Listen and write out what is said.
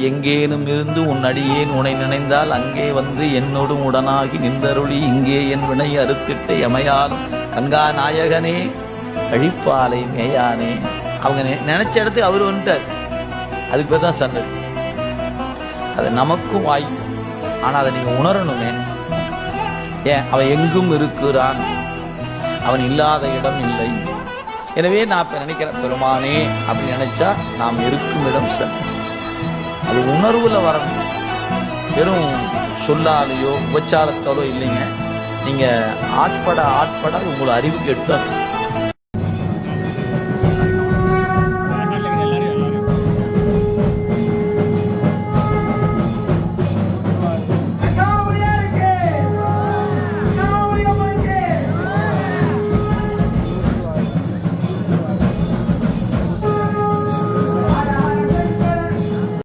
எங்கேனும் இருந்து உன் அடியேன் உனை நினைந்தால் அங்கே வந்து என்னோடும் உடனாகி நின்றருளி இங்கே என் வினை அறுத்திட்ட எமையாலும் கங்கா நாயகனே கழிப்பாலை மேயானே. அவங்க நினைச்ச இடத்துக்கு அவரு வந்துட்டார். அதுக்கு பேர் தான் சன்னதி. அது நமக்கும் வாய்க்கும். ஆனா அதை நீங்க உணரணுமே. ஏன் அவன் எங்கும் இருக்கிறான், அவன் இல்லாத இடம் இல்லை. எனவே நான் இப்ப நினைக்கிறேன் பெருமானே அப்படின்னு நினைச்சா நாம் இருக்கும் இடம் சன்னதி. அது உணர்வுல வரணும், வெறும் சொல்லாலேயோ உபச்சாரத்தாலோ இல்லைங்க. நீங்க ஆட்பட உங்களை அறிவுக்கு எட்டு